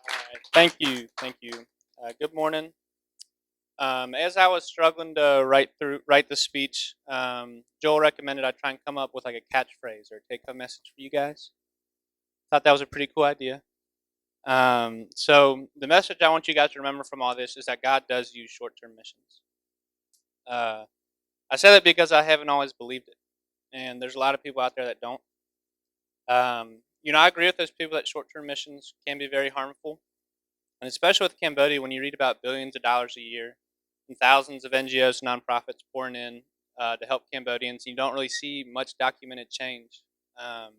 All right. Thank you. Thank you. Good morning. As I was struggling to write the speech, Joel recommended I try and come up with like a catchphrase or take home message for you guys. Thought that was a pretty cool idea. So the message I want you guys to remember from all this is that God does use short-term missions. Uh, I say that because I haven't always believed it, and there's a lot of people out there that don't. I agree with those people that short-term missions can be very harmful. And especially with Cambodia, when you read about billions of dollars a year and thousands of NGOs, nonprofits pouring in to help Cambodians, you don't really see much documented change. Um,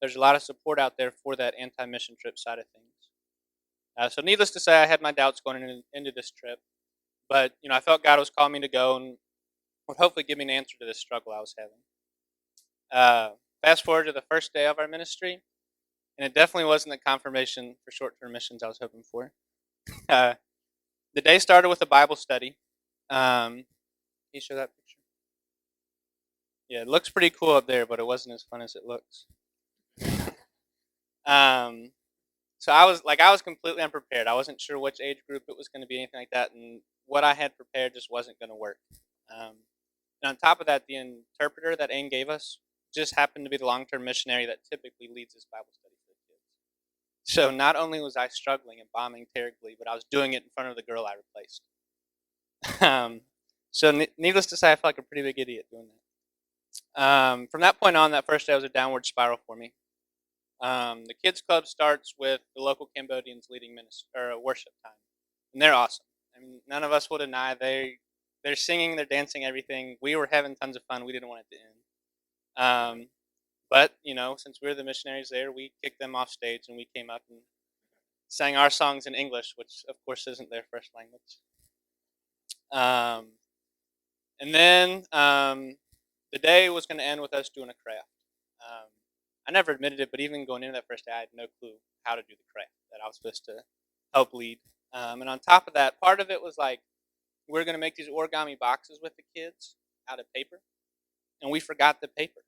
there's a lot of support out there for that anti-mission trip side of things. So, needless to say, I had my doubts going into this trip, but I felt God was calling me to go and would hopefully give me an answer to this struggle I was having. Uh, Fast forward to the first day of our ministry, and it definitely wasn't the confirmation for short-term missions I was hoping for. Uh, the day started with a Bible study. Can you show that picture? Yeah, it looks pretty cool up there, but it wasn't as fun as it looks. Um, so I was completely unprepared. I wasn't sure which age group it was going to be, anything like that, and what I had prepared just wasn't going to work. Um, and on top of that, the interpreter that AIM gave us just happened to be the long-term missionary that typically leads this Bible study for the kids. So not only was I struggling and bombing terribly, but I was doing it in front of the girl I replaced. Um, so needless to say, I felt like a pretty big idiot doing that. From that point on, that first day was a downward spiral for me. The kids club starts with the local Cambodians leading ministry or worship time, and they're awesome. I mean, none of us will deny they're singing, they're dancing, everything. We were having tons of fun. We didn't want it to end. But since we were the missionaries there, we kicked them off stage and we came up and sang our songs in English, which of course isn't their first language. Um, and then the day was going to end with us doing a craft. Um, I never admitted it, but even going into that first day, I had no clue how to do the craft that I was supposed to help lead. And on top of that, part of it was like we are going to make these origami boxes with the kids out of paper, and we forgot the paper.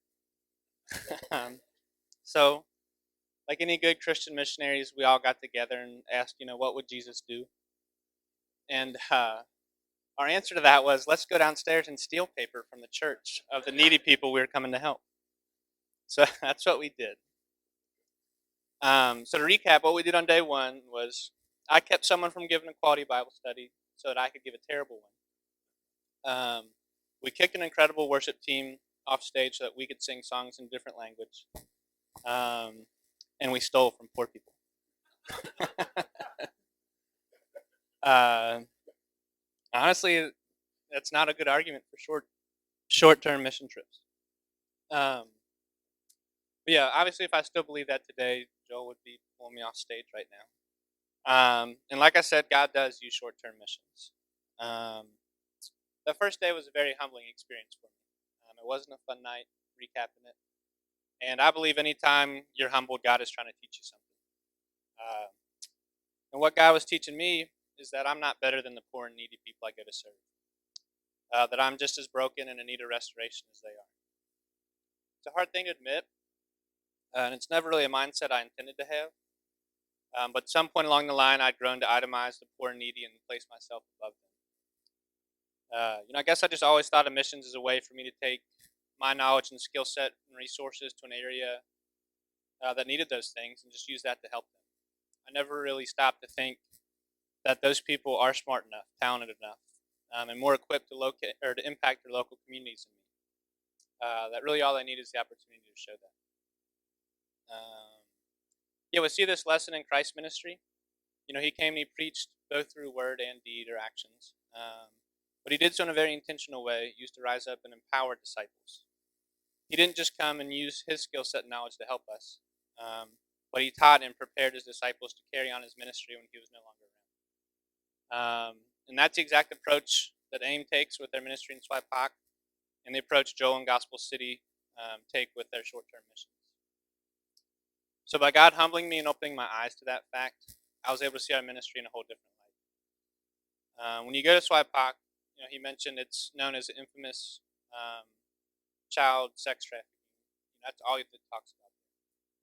um, so, like any good Christian missionaries, we all got together and asked, what would Jesus do? And our answer to that was, let's go downstairs and steal paper from the church of the needy people we were coming to help. So that's what we did. So to recap, what we did on day one was I kept someone from giving a quality Bible study so that I could give a terrible one. We kicked an incredible worship team off stage so that we could sing songs in different language. And we stole from poor people. Honestly, that's not a good argument for short-term mission trips. But yeah, obviously, if I still believe that today, Joel would be pulling me off stage right now. And like I said, God does use short-term missions. Um, the first day was a very humbling experience for me. It wasn't a fun night recapping it. And I believe anytime you're humbled, God is trying to teach you something. Uh, and what God was teaching me is that I'm not better than the poor and needy people I go to serve. That I'm just as broken and in need of restoration as they are. It's a hard thing to admit, and it's never really a mindset I intended to have. But at some point along the line, I'd grown to itemize the poor and needy and place myself above them. I guess I just always thought of missions as a way for me to take my knowledge and skill set and resources to an area that needed those things and just use that to help them. I never really stopped to think that those people are smart enough, talented enough, and more equipped to locate or to impact their local communities than me. That really all they need is the opportunity to show that. Yeah, we see this lesson in Christ's ministry. He came and he preached both through word and deed or actions. But he did so in a very intentional way, used to rise up and empower disciples. He didn't just come and use his skill set and knowledge to help us, but he taught and prepared his disciples to carry on his ministry when he was no longer around. And that's the exact approach that AIM takes with their ministry in Swipak, and the approach Joel and Gospel City take with their short-term missions. So by God humbling me and opening my eyes to that fact, I was able to see our ministry in a whole different light. When you go to Swipak, he mentioned it's known as the infamous child sex trafficking. That's all he talks about.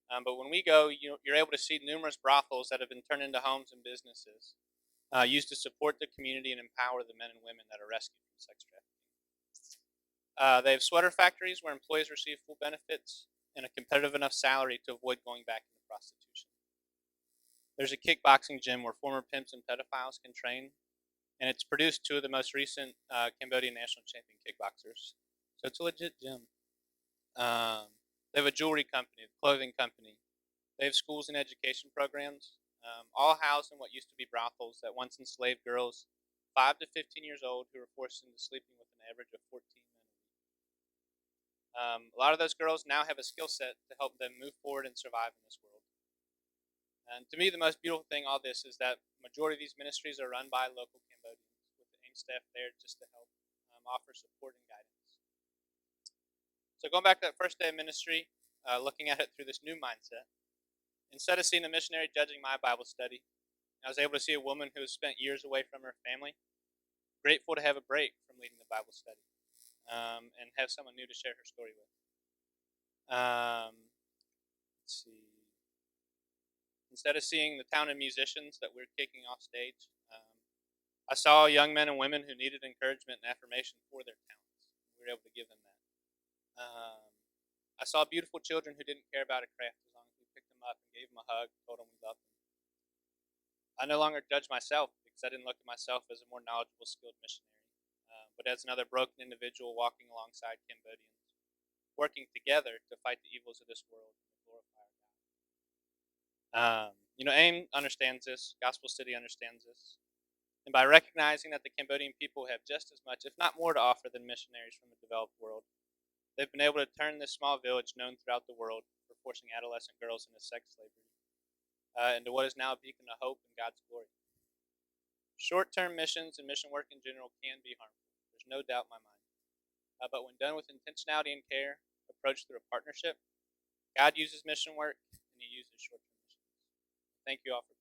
But when we go, you're able to see numerous brothels that have been turned into homes and businesses used to support the community and empower the men and women that are rescued from sex trafficking. They have sweater factories where employees receive full benefits and a competitive enough salary to avoid going back into prostitution. There's a kickboxing gym where former pimps and pedophiles can train, and it's produced two of the most recent Cambodian national champion kickboxers. So it's a legit gym. They have a jewelry company, a clothing company. They have schools and education programs, all housed in what used to be brothels that once enslaved girls 5 to 15 years old who were forced into sleeping with an average of 14 men a week. A lot of those girls now have a skill set to help them move forward and survive in this world. And to me, the most beautiful thing all this is that majority of these ministries are run by local Cambodians with the AIM staff there just to help offer support and guidance. So going back to that first day of ministry, looking at it through this new mindset, instead of seeing a missionary judging my Bible study, I was able to see a woman who has spent years away from her family, grateful to have a break from leading the Bible study, and have someone new to share her story with. Let's see. Instead of seeing the town of musicians that we're kicking off stage, I saw young men and women who needed encouragement and affirmation for their talents. We were able to give them that. I saw beautiful children who didn't care about a craft as long as we picked them up and gave them a hug, told them we loved them. I no longer judge myself because I didn't look at myself as a more knowledgeable, skilled missionary, but as another broken individual walking alongside Cambodians, working together to fight the evils of this world and glorify our God. AIM understands this. Gospel City understands this. And by recognizing that the Cambodian people have just as much, if not more, to offer than missionaries from the developed world, they've been able to turn this small village known throughout the world for forcing adolescent girls into sex slavery into what is now a beacon of hope and God's glory. Short-term missions and mission work in general can be harmful. There's no doubt in my mind. But when done with intentionality and care, approached through a partnership, God uses mission work and He uses short-term missions. Thank you all for